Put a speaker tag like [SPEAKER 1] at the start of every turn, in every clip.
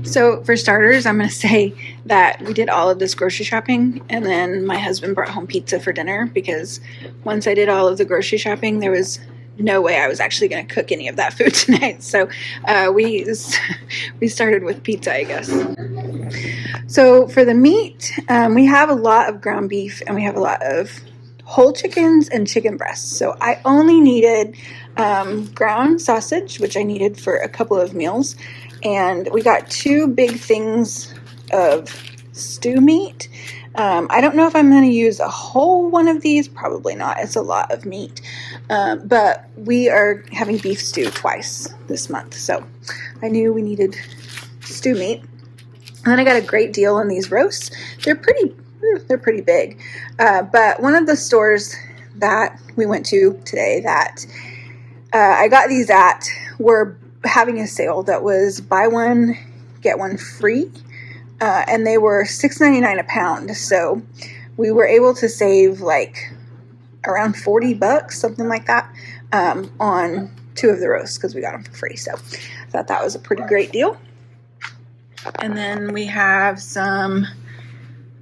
[SPEAKER 1] So for starters, I'm going to say that we did all of this grocery shopping, and then my husband brought home pizza for dinner, because once I did all of the grocery shopping, there was no way I was actually going to cook any of that food tonight. So we started with pizza, I guess. So for the meat, we have a lot of ground beef, and we have a lot of whole chickens and chicken breasts. So I only needed ground sausage, which I needed for a couple of meals. And we got 2 big things of stew meat. I don't know if I'm going to use a whole one of these. Probably not. It's a lot of meat. But we are having beef stew twice this month. So I knew we needed stew meat. And then I got a great deal on these roasts. They're pretty big. But one of the stores that we went to today that I got these at were having a sale that was buy one, get one free. And they were $6.99 a pound. So we were able to save like around $40, something like that, on 2 of the roasts because we got them for free. So I thought that was a pretty great deal. And then we have some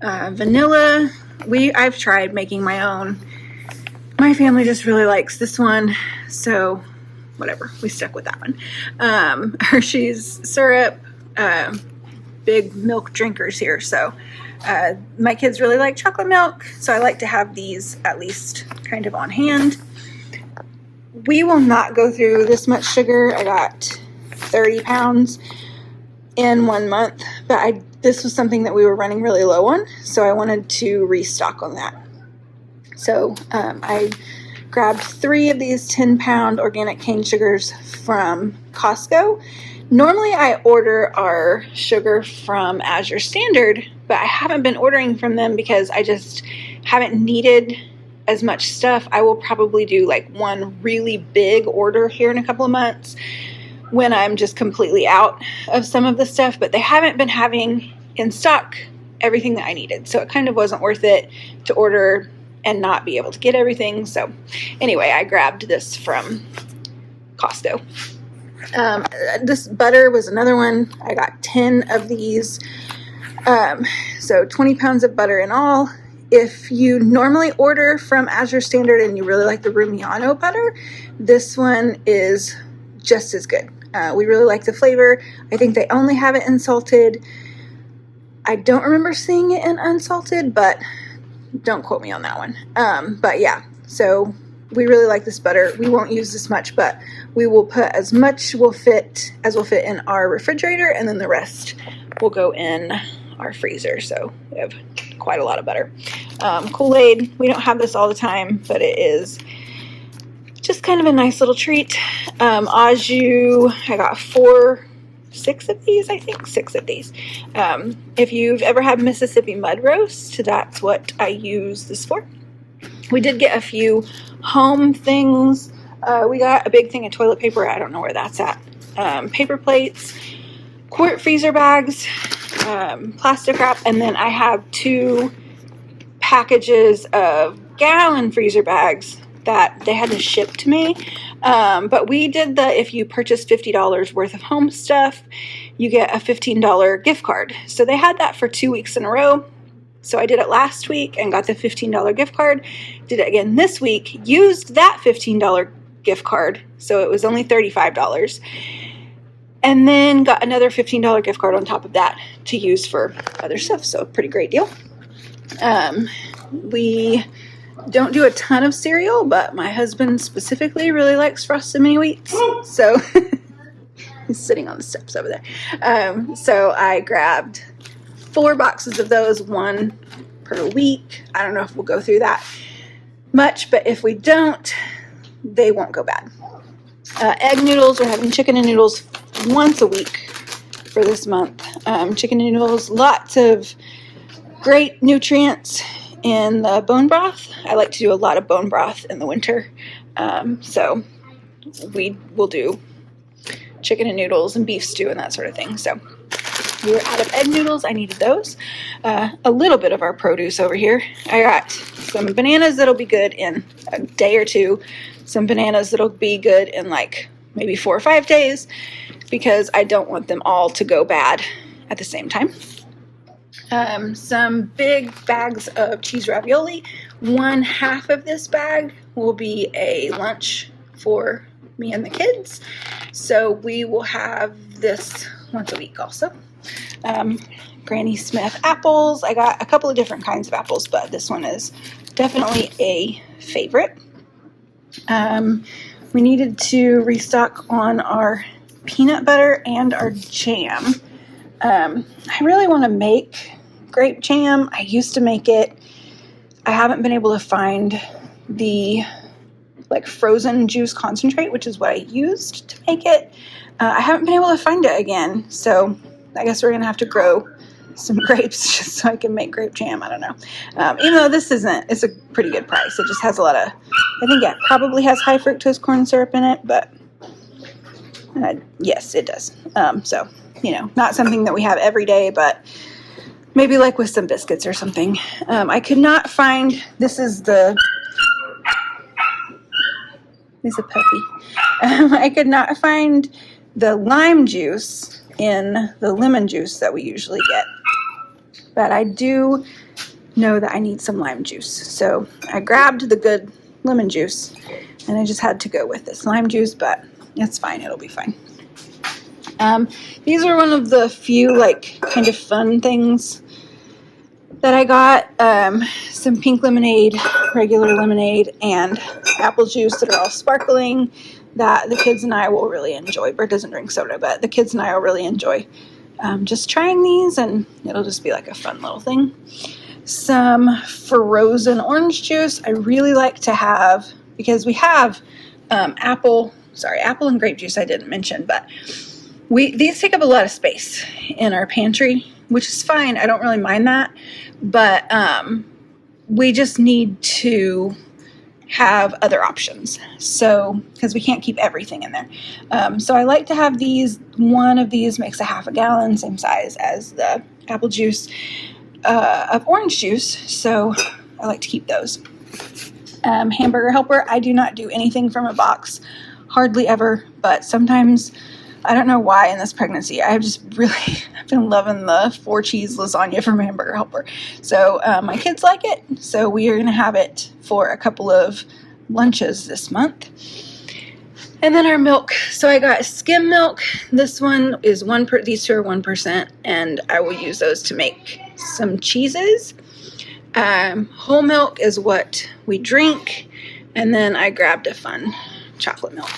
[SPEAKER 1] vanilla. I've tried making my own. My family just really likes this one, so whatever, we stuck with that one. Hershey's syrup, big milk drinkers here, so my kids really like chocolate milk, so I like to have these at least kind of on hand. We will not go through this much sugar. I got 30 pounds in 1 month, but this was something that we were running really low on, so I wanted to restock on that. So I grabbed 3 of these 10-pound organic cane sugars from Costco. Normally I order our sugar from Azure Standard, but I haven't been ordering from them because I just haven't needed as much stuff. I will probably do like one really big order here in a couple of months when I'm just completely out of some of the stuff, but they haven't been having in stock everything that I needed. So it kind of wasn't worth it to order and not be able to get everything. So anyway, I grabbed this from Costco. This butter was another one. I got 10 of these. So 20 pounds of butter in all. If you normally order from Azure Standard and you really like the Rumiano butter, this one is just as good. We really like the flavor. I think they only have it in salted. I don't remember seeing it in unsalted, but don't quote me on that one. But yeah, so we really like this butter. We won't use this much, but we will put as much will fit in our refrigerator, and then the rest will go in our freezer. So we have quite a lot of butter. Kool-Aid, we don't have this all the time, but it is just kind of a nice little treat. Au jus, I got 6 of these, I think. 6 of these. If you've ever had Mississippi mud roast, that's what I use this for. We did get a few home things. We got a big thing of toilet paper. I don't know where that's at. Paper plates, quart freezer bags, plastic wrap, and then I have 2 packages of gallon freezer bags that they had to ship to me. But we did if you purchase $50 worth of home stuff, you get a $15 gift card. So they had that for 2 weeks in a row. So I did it last week and got the $15 gift card. Did it again this week, used that $15 gift card. So it was only $35. And then got another $15 gift card on top of that to use for other stuff. So pretty great deal. We don't do a ton of cereal, but my husband specifically really likes Frosted Mini Wheats. So he's sitting on the steps over there. So I grabbed 4 boxes of those, 1 per week. I don't know if we'll go through that much, but if we don't, they won't go bad. Egg noodles, we're having chicken and noodles once a week for this month. Chicken and noodles, lots of great nutrients in the bone broth. I like to do a lot of bone broth in the winter. So we will do chicken and noodles and beef stew and that sort of thing. So we were out of egg noodles. I needed those. A little bit of our produce over here. I got some bananas that'll be good in a day or 2. Some bananas that'll be good in like maybe 4 or 5 days. because I don't want them all to go bad at the same time. Some big bags of cheese ravioli. 1/2 of this bag will be a lunch for me and the kids. So we will have this once a week also. Granny Smith apples. I got a couple of different kinds of apples, but this one is definitely a favorite. We needed to restock on our peanut butter and our jam. I really want to make grape jam. I used to make it. I haven't been able to find the frozen juice concentrate, which is what I used to make it. I haven't been able to find it again, so I guess we're gonna have to grow some grapes just so I can make grape jam. I don't know. Even though this it's a pretty good price. It just has a lot of, I think it probably has high fructose corn syrup in it, but yes, it does. So, not something that we have every day, but maybe like with some biscuits or something. I could not find, this is a puppy. I could not find the lime juice in the lemon juice that we usually get. But I do know that I need some lime juice. So I grabbed the good lemon juice and I just had to go with this lime juice, but it's fine. It'll be fine. These are one of the few kind of fun things that I got. Some pink lemonade, regular lemonade, and apple juice that are all sparkling that the kids and I will really enjoy. Bert doesn't drink soda, but the kids and I will really enjoy just trying these, and it'll just be like a fun little thing. Some frozen orange juice I really like to have, because we have apple and grape juice I didn't mention, but these take up a lot of space in our pantry, which is fine. I don't really mind that, but we just need to have other options. So, because we can't keep everything in there. So I like to have these. One of these makes a 1/2 gallon, same size as the apple juice of orange juice. So I like to keep those. Hamburger Helper. I do not do anything from a box, hardly ever, but sometimes. I don't know why in this pregnancy. I've been loving the 4-cheese lasagna from Hamburger Helper. So my kids like it. So we are going to have it for a couple of lunches this month. And then our milk. So I got skim milk. This one is these two are 1%, and I will use those to make some cheeses. Whole milk is what we drink. And then I grabbed a fun chocolate milk.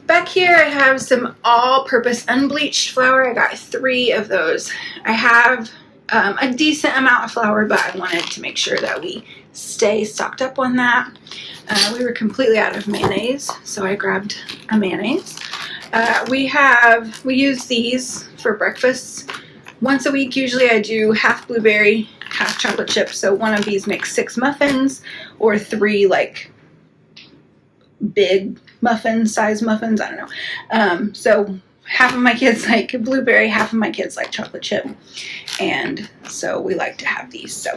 [SPEAKER 1] Back here I have some all-purpose unbleached flour. I got 3 of those. I have a decent amount of flour, but I wanted to make sure that we stay stocked up on that. We were completely out of mayonnaise, so I grabbed a mayonnaise. We use these for breakfast. Once a week, usually I do half blueberry, half chocolate chip, so one of these makes 6 muffins, or 3 big size muffins, I don't know. So half of my kids like blueberry, half of my kids like chocolate chip, and so we like to have these. So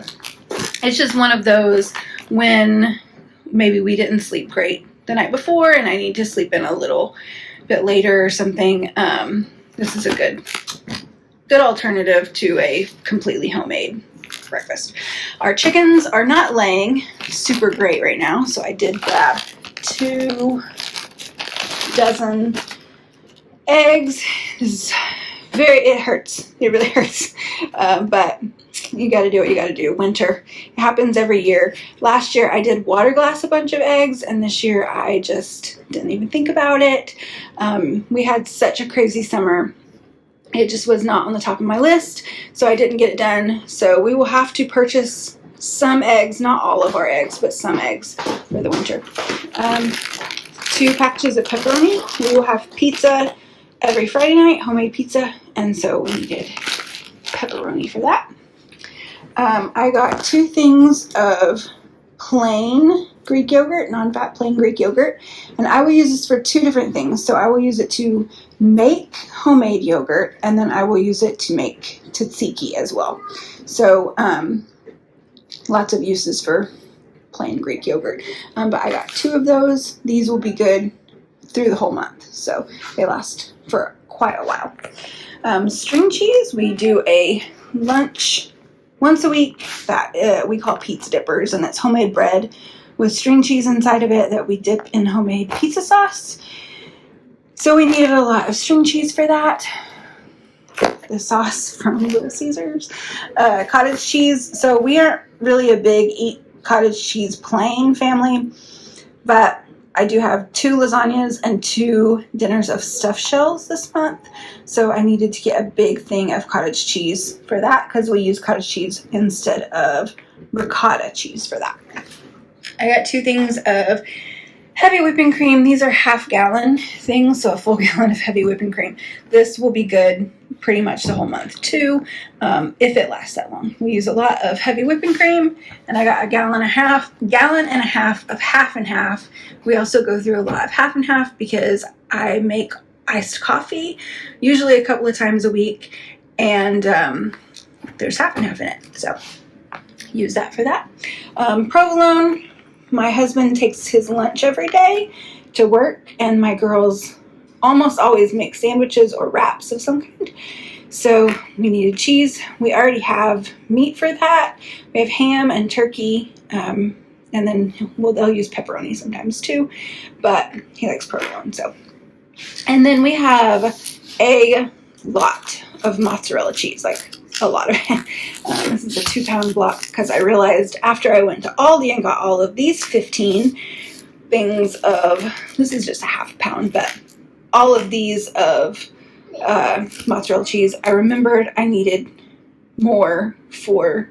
[SPEAKER 1] it's just one of those when maybe we didn't sleep great the night before and I need to sleep in a little bit later or something. This is a good alternative to a completely homemade breakfast. Our chickens are not laying super great right now, so I did grab 2 dozen eggs. It hurts. It really hurts. But you got to do what you got to do. Winter. It happens every year. Last year I did water glass a bunch of eggs, and this year I just didn't even think about it. We had such a crazy summer. It just was not on the top of my list, so I didn't get it done. So we will have to purchase some eggs, not all of our eggs, but some eggs for the winter. 2 packages of pepperoni. We will have pizza every Friday night, homemade pizza, and so we needed pepperoni for that. I got 2 things of plain Greek yogurt, non-fat plain Greek yogurt, and I will use this for 2 different things. So I will use it to make homemade yogurt, and then I will use it to make tzatziki as well. So lots of uses for plain Greek yogurt. But I got 2 of those. These will be good through the whole month. So they last for quite a while. String cheese, we do a lunch once a week that we call pizza dippers, and it's homemade bread with string cheese inside of it that we dip in homemade pizza sauce. So we needed a lot of string cheese for that. The sauce from Little Caesars. Cottage cheese. So we aren't really a big eat cottage cheese plain family, but I do have 2 lasagnas and 2 dinners of stuffed shells this month. So I needed to get a big thing of cottage cheese for that because we use cottage cheese instead of ricotta cheese for that. I got 2 things of heavy whipping cream. These are half-gallon things, so a full gallon of heavy whipping cream. This will be good pretty much the whole month too, if it lasts that long. We use a lot of heavy whipping cream, and I got a gallon and a half of half and half. We also go through a lot of half and half because I make iced coffee usually a couple of times a week, and there's half and half in it, so use that for that. Provolone. My husband takes his lunch every day to work, and my girls almost always make sandwiches or wraps of some kind. So we needed cheese. We already have meat for that. We have ham and turkey, and then they'll use pepperoni sometimes too, but he likes provolone. So, and then we have a lot of mozzarella cheese, like a lot of it. This is a 2-pound block because I realized after I went to Aldi and got all of these 15 things of, this is just a half pound, but all of these of mozzarella cheese, I remembered I needed more for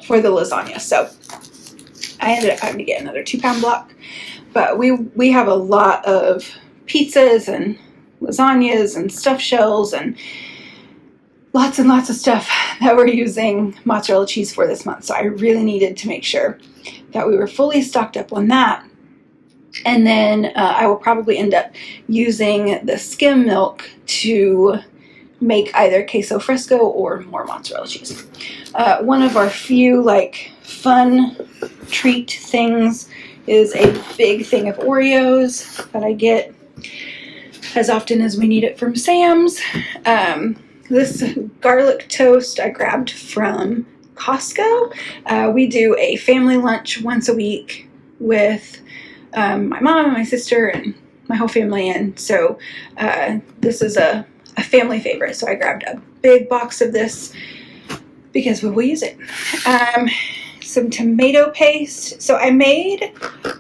[SPEAKER 1] the lasagna. So I ended up having to get another 2-pound block. But we have a lot of pizzas and lasagnas and stuffed shells and lots of stuff that we're using mozzarella cheese for this month. So I really needed to make sure that we were fully stocked up on that. And then I will probably end up using the skim milk to make either queso fresco or more mozzarella cheese. One of our few fun treat things is a big thing of Oreos that I get as often as we need it from Sam's. This garlic toast I grabbed from Costco. We do a family lunch once a week with my mom and my sister and my whole family, and so this is a family favorite. So I grabbed a big box of this because we will use it. Some tomato paste. So I made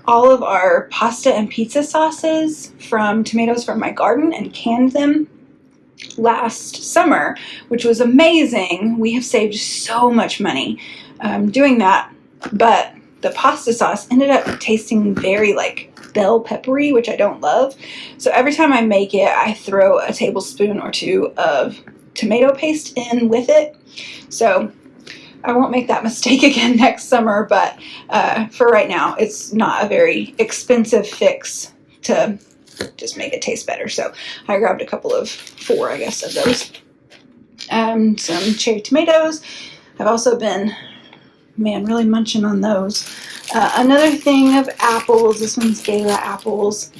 [SPEAKER 1] all of our pasta and pizza sauces from tomatoes from my garden and canned them last summer, which was amazing. We have saved so much money doing that, but the pasta sauce ended up tasting very bell peppery, which I don't love. So every time I make it, I throw a tablespoon or 2 of tomato paste in with it. So I won't make that mistake again next summer, but for right now, it's not a very expensive fix to just make it taste better. So I grabbed a couple of 4, I guess, of those. Some cherry tomatoes. I've also been, really munching on those. Another thing of apples. This one's Gala apples.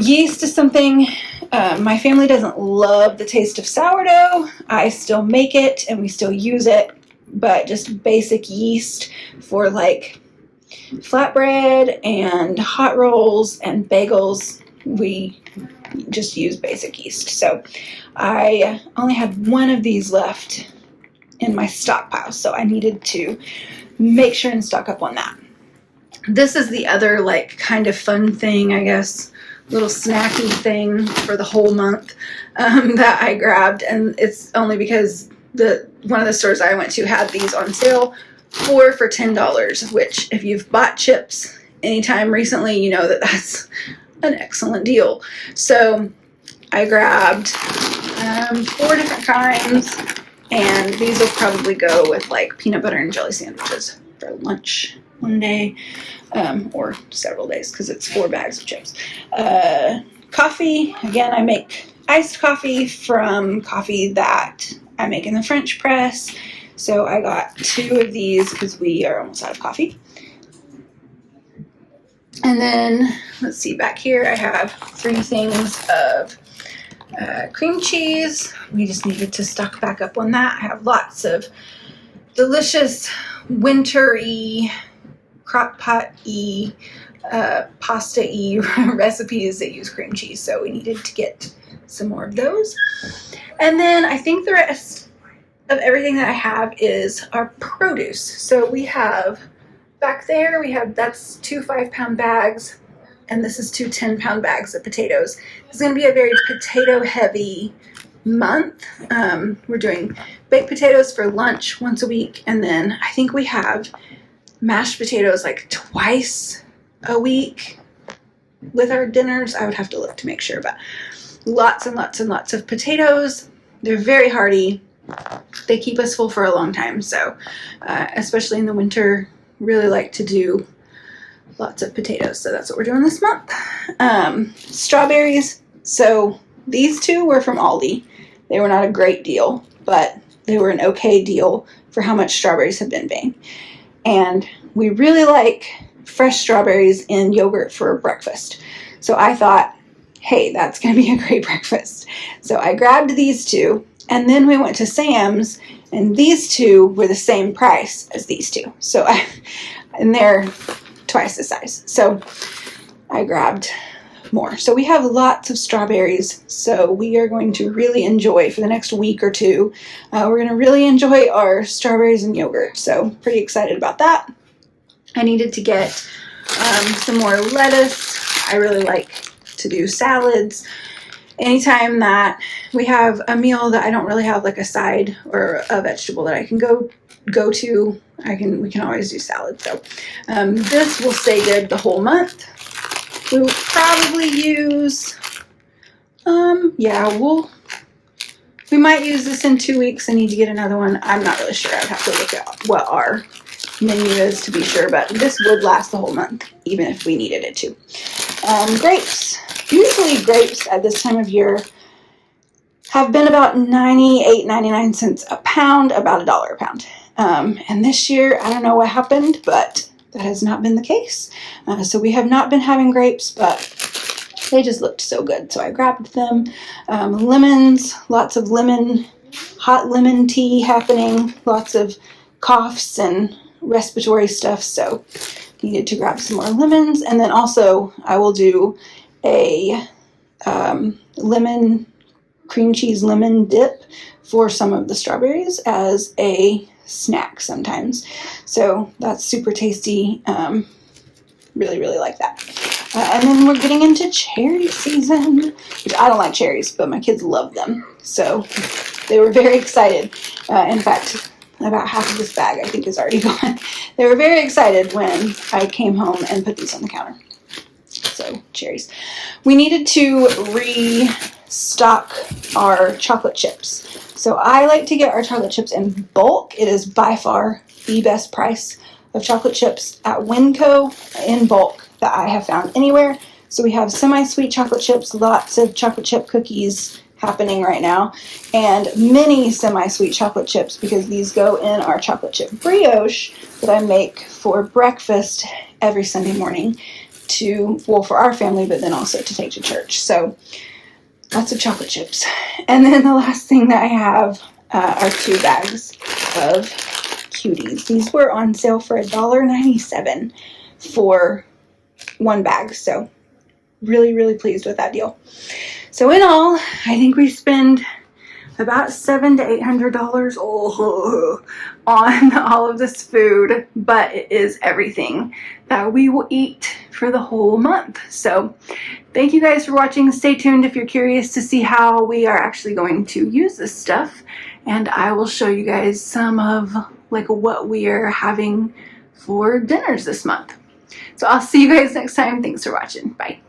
[SPEAKER 1] Yeast is something my family doesn't love the taste of sourdough. I still make it and we still use it, but just basic yeast for flatbread and hot rolls and bagels, we just use basic yeast. So I only had 1 of these left in my stockpile, so I needed to make sure and stock up on that. This is the other kind of fun thing, I guess, little snacky thing for the whole month that I grabbed, and it's only because one of the stores I went to had these on sale, 4 for $10, which if you've bought chips anytime recently, you know that that's an excellent deal. So I grabbed 4 different kinds, and these will probably go with peanut butter and jelly sandwiches for lunch one day, or several days because it's 4 bags of chips. Coffee, again, I make iced coffee from coffee that I make in the French press. So I got 2 of these because we are almost out of coffee. And then, let's see, back here I have 3 things of cream cheese. We just needed to stock back up on that. I have lots of delicious winter-y, crock pot-y, pasta-y recipes that use cream cheese. So we needed to get some more of those. And then I think the rest of everything that I have is our produce. So we have back there, that's 2 5-pound bags, and this is 2 10-pound bags of potatoes. It's going to be a very potato heavy month. We're doing baked potatoes for lunch once a week, and then I think we have mashed potatoes like twice a week with our dinners. I would have to look to make sure, but lots and lots and lots of potatoes. They're very hearty. They keep us full for a long time, so especially in the winter, really like to do lots of potatoes. So that's what we're doing this month. Strawberries. So these 2 were from Aldi. They were not a great deal, but they were an okay deal for how much strawberries have been paying. And we really like fresh strawberries in yogurt for breakfast. So I thought, hey, that's going to be a great breakfast. So I grabbed these 2, and then we went to Sam's, and these 2 were the same price as these 2. So and they're twice the size. So I grabbed more. So we have lots of strawberries. So we are going to really enjoy for the next week or 2. We're going to really enjoy our strawberries and yogurt. So pretty excited about that. I needed to get some more lettuce. I really like to do salads. Anytime that we have a meal that I don't really have like a side or a vegetable that I can go to, we can always do salad. So this will stay good the whole month. We will probably use, we might use this in 2 weeks. I need to get another one. I'm not really sure. I'd have to look at what our menu is to be sure, but this would last the whole month, even if we needed it to. Grapes. Usually grapes at this time of year have been about 99 cents a pound, about $1 a pound. And this year, I don't know what happened, but that has not been the case. So we have not been having grapes, but they just looked so good. So I grabbed them. Lemons, lots of hot lemon tea happening, lots of coughs and respiratory stuff. So needed to grab some more lemons. And then also I will do a cream cheese lemon dip for some of the strawberries as a snack sometimes. So that's super tasty. Really, really like that. And then we're getting into cherry season, which I don't like cherries, but my kids love them. So they were very excited. In fact, about half of this bag I think is already gone. They were very excited when I came home and put these on the counter. So cherries. We needed to restock our chocolate chips. So I like to get our chocolate chips in bulk. It is by far the best price of chocolate chips at Winco in bulk that I have found anywhere. So we have semi-sweet chocolate chips, lots of chocolate chip cookies happening right now, and mini semi-sweet chocolate chips because these go in our chocolate chip brioche that I make for breakfast every Sunday morning for our family, but then also to take to church. So lots of chocolate chips. And then the last thing that I have are 2 bags of cuties. These were on sale for $1.97 for 1 bag. So really, really pleased with that deal. So in all, I think we spend about $700 to $800 on all of this food, but it is everything that we will eat for the whole month. So thank you guys for watching. Stay tuned if you're curious to see how we are actually going to use this stuff, and I will show you guys some of like what we are having for dinners this month. So I'll see you guys next time. Thanks for watching. Bye.